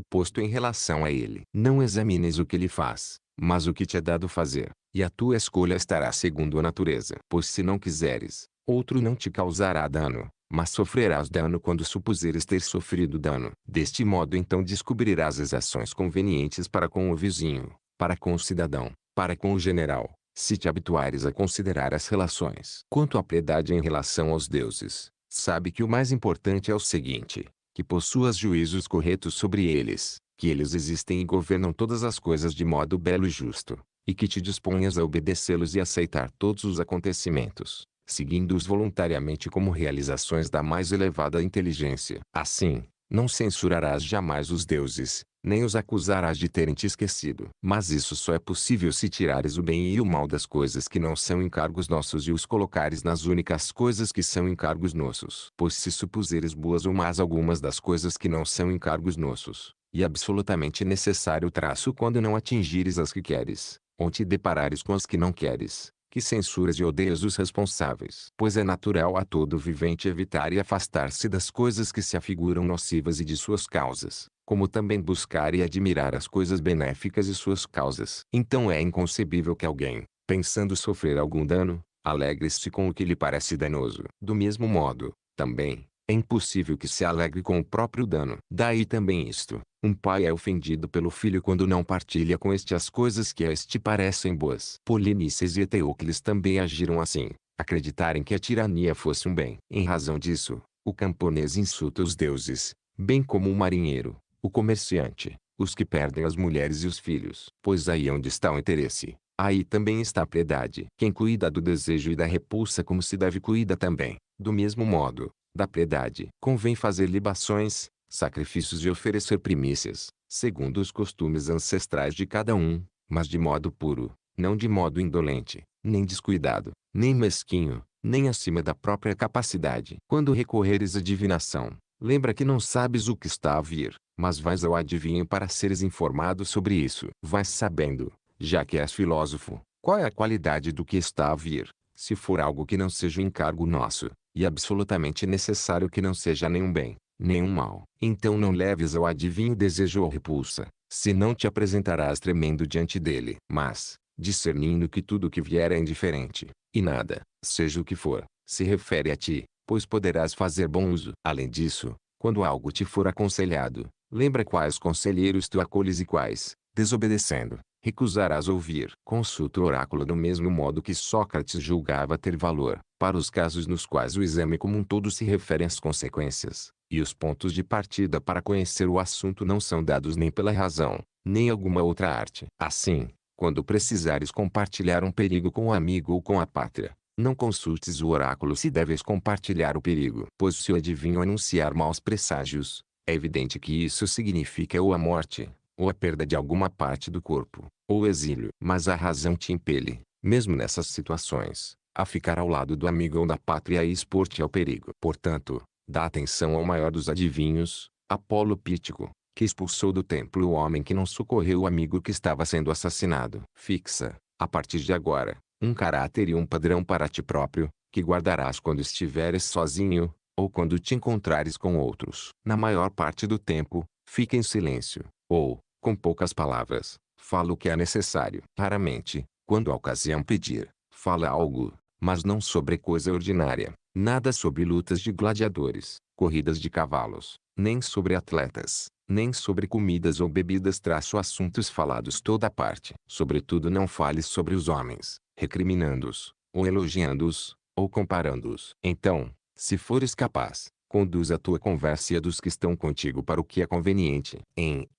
posto em relação a ele. Não examines o que ele faz, mas o que te é dado fazer, e a tua escolha estará segundo a natureza. Pois se não quiseres, outro não te causará dano, mas sofrerás dano quando supuseres ter sofrido dano. Deste modo então descobrirás as ações convenientes para com o vizinho, para com o cidadão, para com o general, se te habituares a considerar as relações. Quanto à piedade em relação aos deuses, sabe que o mais importante é o seguinte: que possuas juízos corretos sobre eles, que eles existem e governam todas as coisas de modo belo e justo, e que te disponhas a obedecê-los e aceitar todos os acontecimentos, seguindo-os voluntariamente como realizações da mais elevada inteligência. Assim, não censurarás jamais os deuses, nem os acusarás de terem te esquecido. Mas isso só é possível se tirares o bem e o mal das coisas que não são encargos nossos e os colocares nas únicas coisas que são encargos nossos. Pois se supuseres boas ou más algumas das coisas que não são encargos nossos, e absolutamente necessário traço quando não atingires as que queres, ou te deparares com as que não queres, que censuras e odeias os responsáveis. Pois é natural a todo vivente evitar e afastar-se das coisas que se afiguram nocivas e de suas causas, como também buscar e admirar as coisas benéficas e suas causas. Então é inconcebível que alguém, pensando sofrer algum dano, alegre-se com o que lhe parece danoso. Do mesmo modo, também, é impossível que se alegre com o próprio dano. Daí também isto: um pai é ofendido pelo filho quando não partilha com este as coisas que a este parecem boas. Polinices e Eteocles também agiram assim, acreditarem que a tirania fosse um bem. Em razão disso, o camponês insulta os deuses, bem como o marinheiro, o comerciante, os que perdem as mulheres e os filhos. Pois aí onde está o interesse, aí também está a piedade. Quem cuida do desejo e da repulsa como se deve cuida também, do mesmo modo, da piedade. Convém fazer libações, sacrifícios e oferecer primícias, segundo os costumes ancestrais de cada um, mas de modo puro, não de modo indolente, nem descuidado, nem mesquinho, nem acima da própria capacidade. Quando recorreres à divinação, lembra que não sabes o que está a vir, mas vais ao adivinho para seres informado sobre isso. Vais sabendo, já que és filósofo, qual é a qualidade do que está a vir, se for algo que não seja encargo nosso, e absolutamente necessário que não seja nenhum bem, nenhum mal. Então não leves ao adivinho desejo ou repulsa, senão te apresentarás tremendo diante dele. Mas, discernindo que tudo o que vier é indiferente, e nada, seja o que for, se refere a ti, pois poderás fazer bom uso. Além disso, quando algo te for aconselhado, lembra quais conselheiros tu acolhes e quais, desobedecendo, recusarás ouvir. Consulta o oráculo do mesmo modo que Sócrates julgava ter valor, para os casos nos quais o exame como um todo se refere às consequências, e os pontos de partida para conhecer o assunto não são dados nem pela razão, nem alguma outra arte. Assim, quando precisares compartilhar um perigo com o amigo ou com a pátria, não consultes o oráculo se deves compartilhar o perigo. Pois se o adivinho anunciar maus presságios, é evidente que isso significa ou a morte, ou a perda de alguma parte do corpo, ou o exílio. Mas a razão te impele, mesmo nessas situações, a ficar ao lado do amigo ou da pátria e expor-te ao perigo. Portanto, dá atenção ao maior dos adivinhos, Apolo Pítico, que expulsou do templo o homem que não socorreu o amigo que estava sendo assassinado. Fixa, a partir de agora, um caráter e um padrão para ti próprio, que guardarás quando estiveres sozinho, ou quando te encontrares com outros. Na maior parte do tempo, fica em silêncio, ou, com poucas palavras, fala o que é necessário. Raramente, quando a ocasião pedir, fala algo, mas não sobre coisa ordinária, nada sobre lutas de gladiadores, corridas de cavalos, nem sobre atletas, nem sobre comidas ou bebidas assuntos falados toda parte. Sobretudo não fales sobre os homens, recriminando-os, ou elogiando-os, ou comparando-os. Então, se fores capaz, conduz a tua conversa e a dos que estão contigo para o que é conveniente.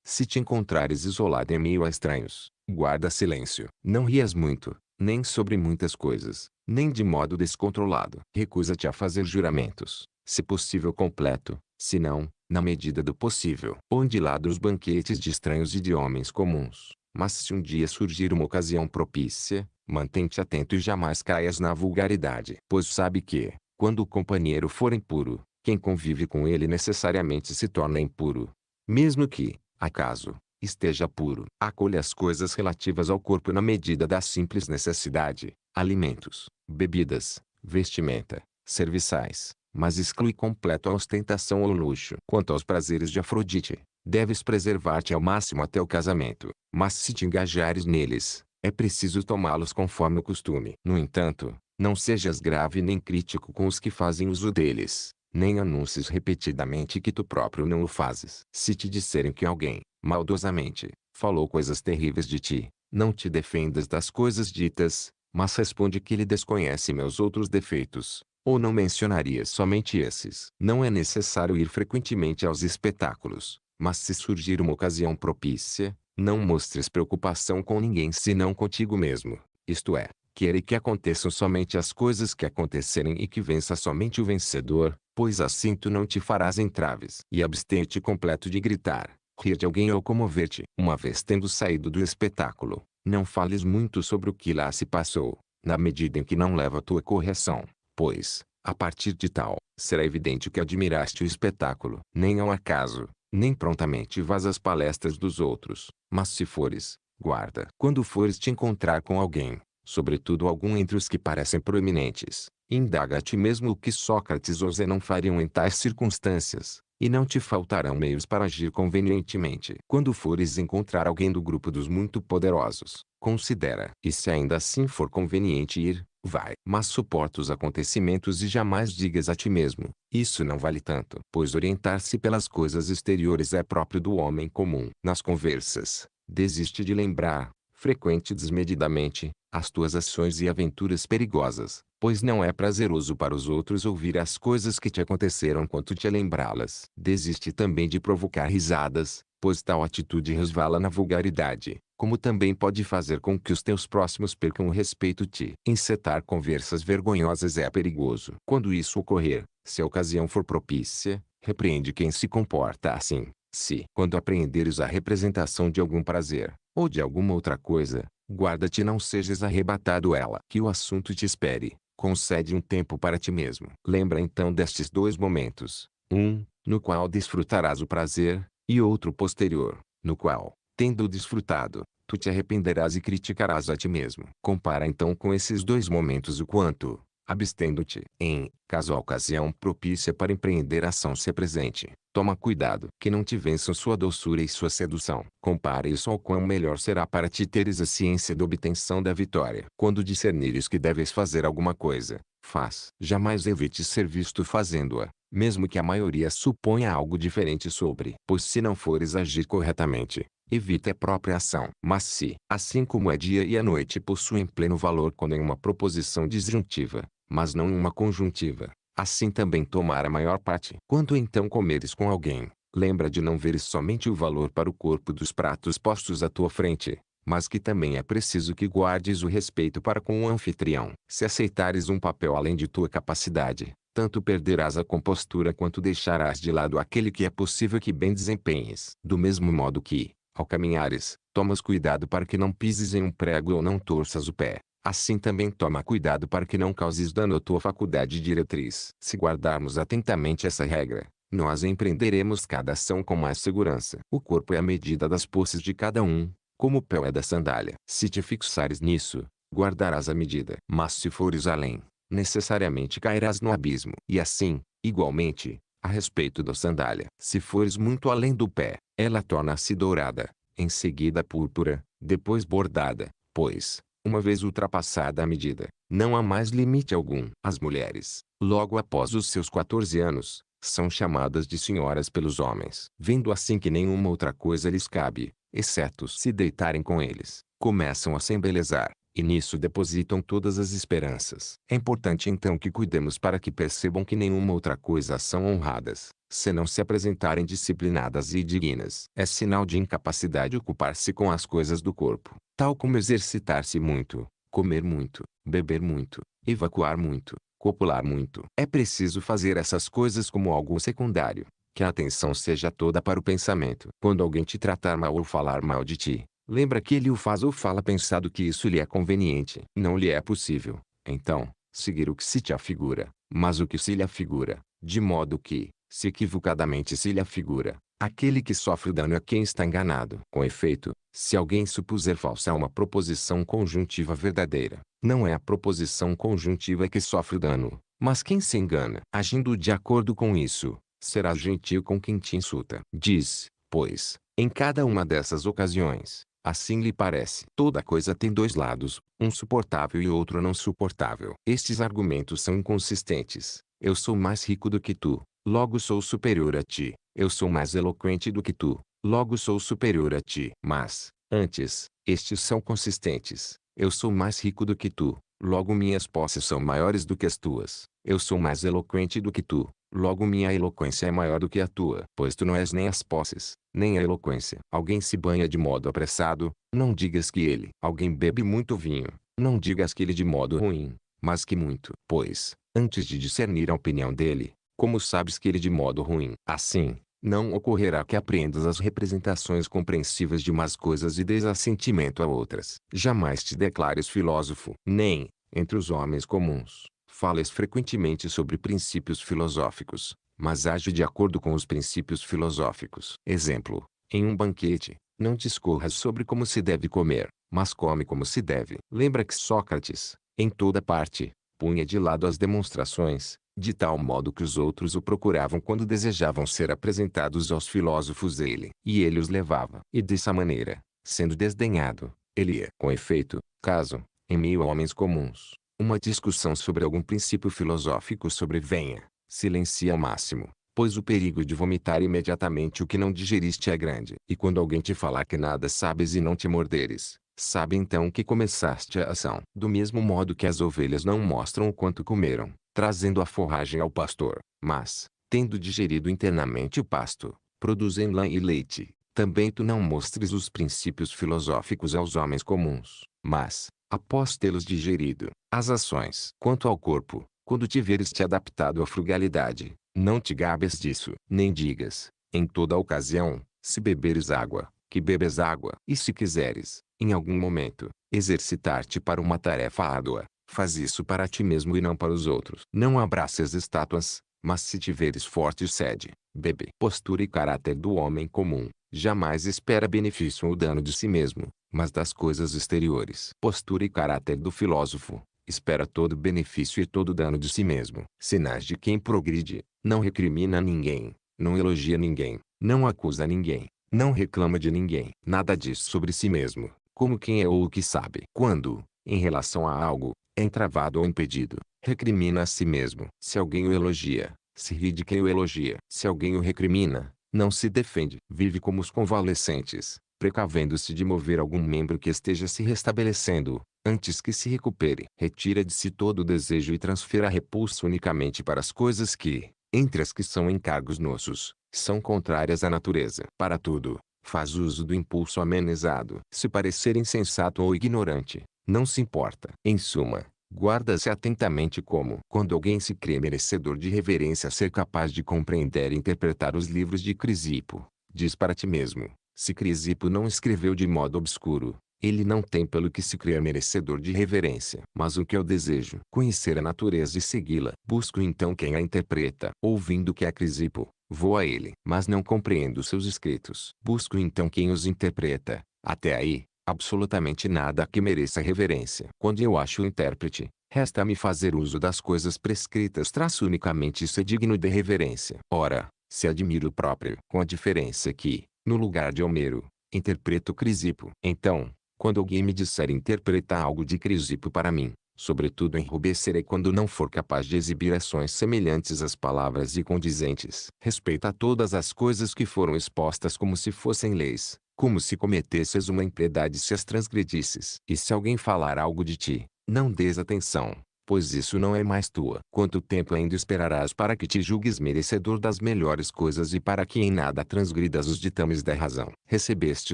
Se te encontrares isolado em meio a estranhos, guarda silêncio. Não rias muito, nem sobre muitas coisas, nem de modo descontrolado. Recusa-te a fazer juramentos, se possível completo, se não, na medida do possível. Põe de lado os banquetes de estranhos e de homens comuns, mas se um dia surgir uma ocasião propícia, mantém-te atento e jamais caias na vulgaridade. Pois sabe que, quando o companheiro for impuro, quem convive com ele necessariamente se torna impuro. Mesmo que, acaso, esteja puro. Acolha as coisas relativas ao corpo na medida da simples necessidade, alimentos, bebidas, vestimenta, serviçais, mas exclui completo a ostentação ou luxo. Quanto aos prazeres de Afrodite, deves preservar-te ao máximo até o casamento, mas se te engajares neles, é preciso tomá-los conforme o costume. No entanto, não sejas grave nem crítico com os que fazem uso deles, nem anuncies repetidamente que tu próprio não o fazes. Se te disserem que alguém, maldosamente, falou coisas terríveis de ti, não te defendas das coisas ditas, mas responde que ele desconhece meus outros defeitos, ou não mencionaria somente esses. Não é necessário ir frequentemente aos espetáculos, mas se surgir uma ocasião propícia, não mostres preocupação com ninguém senão contigo mesmo, isto é, queira que aconteçam somente as coisas que acontecerem e que vença somente o vencedor, pois assim tu não te farás entraves. E abstente completo de gritar, rir de alguém ou comover-te. Uma vez tendo saído do espetáculo, não fales muito sobre o que lá se passou, na medida em que não leva a tua correção, pois, a partir de tal, será evidente que admiraste o espetáculo. Nem ao acaso, nem prontamente vás às palestras dos outros, mas se fores, guarda. Quando fores te encontrar com alguém, sobretudo algum entre os que parecem proeminentes, indaga a ti mesmo o que Sócrates ou Zenão fariam em tais circunstâncias, e não te faltarão meios para agir convenientemente. Quando fores encontrar alguém do grupo dos muito poderosos, considera. E se ainda assim for conveniente ir, vai. Mas suporta os acontecimentos e jamais digas a ti mesmo, isso não vale tanto. Pois orientar-se pelas coisas exteriores é próprio do homem comum. Nas conversas, desiste de lembrar, frequente desmedidamente, as tuas ações e aventuras perigosas, pois não é prazeroso para os outros ouvir as coisas que te aconteceram quanto te lembrá-las. Desiste também de provocar risadas, pois tal atitude resvala na vulgaridade, como também pode fazer com que os teus próximos percam o respeito te. Encetar conversas vergonhosas é perigoso. Quando isso ocorrer, se a ocasião for propícia, repreende quem se comporta assim. Se, quando apreenderes a representação de algum prazer, ou de alguma outra coisa, guarda-te, não sejas arrebatado ela. Que o assunto te espere. Concede um tempo para ti mesmo. Lembra então destes dois momentos. Um, no qual desfrutarás o prazer, e outro posterior, no qual, tendo desfrutado, tu te arrependerás e criticarás a ti mesmo. Compara então com esses dois momentos o quanto, abstendo-te, em, caso a ocasião propícia para empreender ação se apresente, toma cuidado que não te vençam sua doçura e sua sedução. Compare isso ao quão melhor será para ti teres a ciência da obtenção da vitória. Quando discernires que deves fazer alguma coisa, faz. Jamais evites ser visto fazendo-a, mesmo que a maioria suponha algo diferente sobre. Pois se não fores agir corretamente, evita a própria ação. Mas se, assim como é dia e a noite possuem pleno valor quando em uma proposição disjuntiva, mas não em uma conjuntiva, assim também tomar a maior parte. Quando então comeres com alguém, lembra de não veres somente o valor para o corpo dos pratos postos à tua frente, mas que também é preciso que guardes o respeito para com o anfitrião. Se aceitares um papel além de tua capacidade, tanto perderás a compostura quanto deixarás de lado aquele que é possível que bem desempenhes. Do mesmo modo que, ao caminhares, tomas cuidado para que não pises em um prego ou não torças o pé. Assim também toma cuidado para que não causes dano à tua faculdade diretriz. Se guardarmos atentamente essa regra, nós empreenderemos cada ação com mais segurança. O corpo é a medida das posses de cada um, como o pé é da sandália. Se te fixares nisso, guardarás a medida. Mas se fores além, necessariamente cairás no abismo. E assim, igualmente, a respeito da sandália. Se fores muito além do pé, ela torna-se dourada, em seguida púrpura, depois bordada, pois, uma vez ultrapassada a medida, não há mais limite algum. As mulheres, logo após os seus 14 anos, são chamadas de senhoras pelos homens. Vendo assim que nenhuma outra coisa lhes cabe, exceto se deitarem com eles, começam a se embelezar, e nisso depositam todas as esperanças. É importante então que cuidemos para que percebam que nenhuma outra coisa são honradas, se não se apresentarem disciplinadas e dignas. É sinal de incapacidade ocupar-se com as coisas do corpo, tal como exercitar-se muito, comer muito, beber muito, evacuar muito, copular muito. É preciso fazer essas coisas como algo secundário, que a atenção seja toda para o pensamento. Quando alguém te tratar mal ou falar mal de ti, lembra que ele o faz ou fala pensado que isso lhe é conveniente. Não lhe é possível, então, seguir o que se te afigura, mas o que se lhe afigura, de modo que, se equivocadamente se lhe afigura, aquele que sofre o dano é quem está enganado. Com efeito, se alguém supuser falsa uma proposição conjuntiva verdadeira, não é a proposição conjuntiva que sofre o dano, mas quem se engana. Agindo de acordo com isso, serás gentil com quem te insulta. Diz, pois, em cada uma dessas ocasiões, assim lhe parece. Toda coisa tem dois lados, um suportável e outro não suportável. Estes argumentos são inconsistentes. Eu sou mais rico do que tu, logo sou superior a ti. Eu sou mais eloquente do que tu, logo sou superior a ti. Mas, antes, estes são consistentes. Eu sou mais rico do que tu, logo minhas posses são maiores do que as tuas. Eu sou mais eloquente do que tu, logo minha eloquência é maior do que a tua. Pois tu não és nem as posses, nem a eloquência. Alguém se banha de modo apressado, não digas que ele. Alguém bebe muito vinho, não digas que ele de modo ruim, mas que muito. Pois, antes de discernir a opinião dele, como sabes que ele de modo ruim? Assim, não ocorrerá que apreendas as representações compreensivas de umas coisas e dês assentimento a outras. Jamais te declares filósofo, nem, entre os homens comuns, fales frequentemente sobre princípios filosóficos, mas age de acordo com os princípios filosóficos. Exemplo, em um banquete, não discorras sobre como se deve comer, mas come como se deve. Lembra que Sócrates, em toda parte, punha de lado as demonstrações, de tal modo que os outros o procuravam quando desejavam ser apresentados aos filósofos e ele os levava. E dessa maneira, sendo desdenhado, ele ia. Com efeito, caso, em meio a homens comuns, uma discussão sobre algum princípio filosófico sobrevenha, silencia ao máximo, pois o perigo de vomitar imediatamente o que não digeriste é grande. E quando alguém te falar que nada sabes e não te morderes, sabe então que começaste a ação. Do mesmo modo que as ovelhas não mostram o quanto comeram, trazendo a forragem ao pastor, mas, tendo digerido internamente o pasto, produzem lã e leite, Também tu não mostres os princípios filosóficos aos homens comuns, mas, após tê-los digerido, as ações. Quanto ao corpo, quando te veres te adaptado à frugalidade, não te gabes disso, nem digas, em toda ocasião, se beberes água, que bebes água. E se quiseres, em algum momento, exercitar-te para uma tarefa árdua, faz isso para ti mesmo e não para os outros. Não abraces estátuas, mas se tiveres forte sede, bebe. Postura e caráter do homem comum, jamais espera benefício ou dano de si mesmo, mas das coisas exteriores. Postura e caráter do filósofo, espera todo benefício e todo dano de si mesmo. Sinais de quem progride: não recrimina ninguém, não elogia ninguém, não acusa ninguém, não reclama de ninguém. Nada diz sobre si mesmo, como quem é ou o que sabe. Quando, em relação a algo, é entravado ou impedido, recrimina a si mesmo. Se alguém o elogia, se ri de quem o elogia. Se alguém o recrimina, não se defende. Vive como os convalescentes, precavendo-se de mover algum membro que esteja se restabelecendo, antes que se recupere. Retira de si todo o desejo e transfira a repulsa unicamente para as coisas que, entre as que são encargos nossos, são contrárias à natureza. Para tudo, faz uso do impulso amenizado. Se parecer insensato ou ignorante, não se importa. Em suma, guarda-se atentamente como, quando alguém se crê merecedor de reverência, ser capaz de compreender e interpretar os livros de Crisipo, diz para ti mesmo: se Crisipo não escreveu de modo obscuro, ele não tem pelo que se crer merecedor de reverência. Mas o que eu desejo? Conhecer a natureza e segui-la. Busco então quem a interpreta. Ouvindo que é Crisipo, vou a ele. Mas não compreendo seus escritos. Busco então quem os interpreta. Até aí, absolutamente nada que mereça reverência. Quando eu acho o intérprete, resta-me fazer uso das coisas prescritas. Unicamente isso é digno de reverência. Ora, se admiro o próprio, com a diferença que, no lugar de Homero, interpreto Crisipo. Então, quando alguém me disser interpretar algo de Crisipo para mim, sobretudo enrubescerei quando não for capaz de exibir ações semelhantes às palavras e condizentes. Respeita todas as coisas que foram expostas como se fossem leis, como se cometesses uma impiedade se as transgredisses. E se alguém falar algo de ti, não dês atenção, pois isso não é mais tua. Quanto tempo ainda esperarás para que te julgues merecedor das melhores coisas e para que em nada transgridas os ditames da razão? Recebeste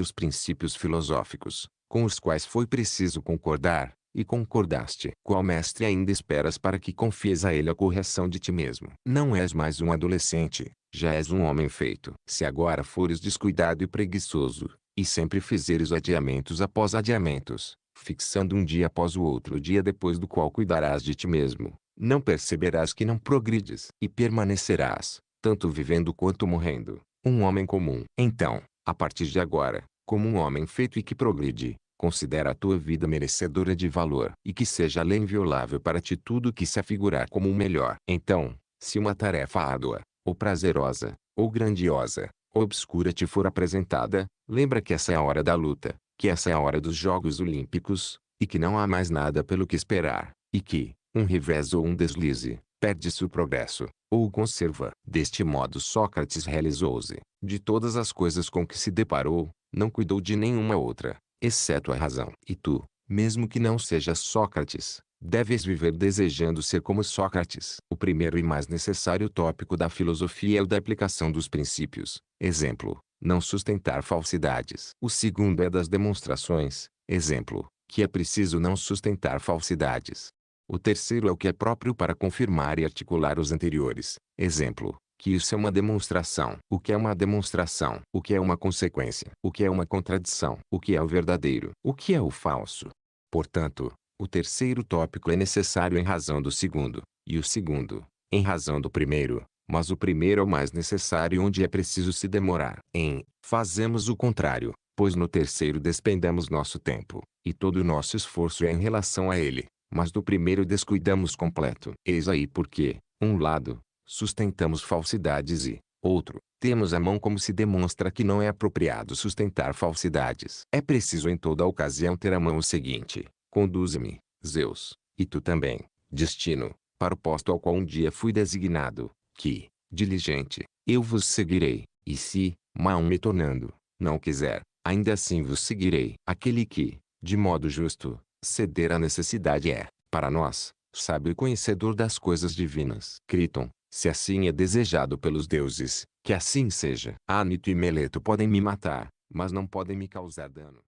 os princípios filosóficos, com os quais foi preciso concordar, e concordaste. Qual mestre ainda esperas para que confies a ele a correção de ti mesmo? Não és mais um adolescente, já és um homem feito. Se agora fores descuidado e preguiçoso, e sempre fizeres adiamentos após adiamentos, fixando um dia após o outro dia depois do qual cuidarás de ti mesmo, não perceberás que não progrides, e permanecerás, tanto vivendo quanto morrendo, um homem comum. Então, a partir de agora, como um homem feito e que progride, considera a tua vida merecedora de valor, e que seja lei inviolável para ti tudo que se afigurar como o melhor. Então, se uma tarefa árdua, ou prazerosa, ou grandiosa, ou obscura te for apresentada, lembra que essa é a hora da luta, que essa é a hora dos Jogos Olímpicos, e que não há mais nada pelo que esperar, e que, um revés ou um deslize, perde-se o progresso, ou o conserva. Deste modo Sócrates realizou-se, de todas as coisas com que se deparou, não cuidou de nenhuma outra, exceto a razão. E tu, mesmo que não sejas Sócrates, deves viver desejando ser como Sócrates. O primeiro e mais necessário tópico da filosofia é o da aplicação dos princípios. Exemplo: não sustentar falsidades. O segundo é das demonstrações. Exemplo: que é preciso não sustentar falsidades. O terceiro é o que é próprio para confirmar e articular os anteriores. Exemplo: que isso é uma demonstração. O que é uma demonstração? O que é uma consequência? O que é uma contradição? O que é o verdadeiro? O que é o falso? Portanto, o terceiro tópico é necessário em razão do segundo, e o segundo, em razão do primeiro, mas o primeiro é o mais necessário onde é preciso se demorar. Fazemos o contrário, pois no terceiro despendemos nosso tempo, e todo o nosso esforço é em relação a ele, mas do primeiro descuidamos completo. Eis aí porque, um lado, sustentamos falsidades e, outro, temos a mão como se demonstra que não é apropriado sustentar falsidades. É preciso em toda ocasião ter à mão o seguinte: conduze-me, Zeus, e tu também, destino, para o posto ao qual um dia fui designado, que, diligente, eu vos seguirei, e se, mal me tornando, não quiser, ainda assim vos seguirei. Aquele que, de modo justo, ceder à necessidade é, para nós, sábio e conhecedor das coisas divinas. Criton, se assim é desejado pelos deuses, que assim seja. Ânito e Meleto podem me matar, mas não podem me causar dano.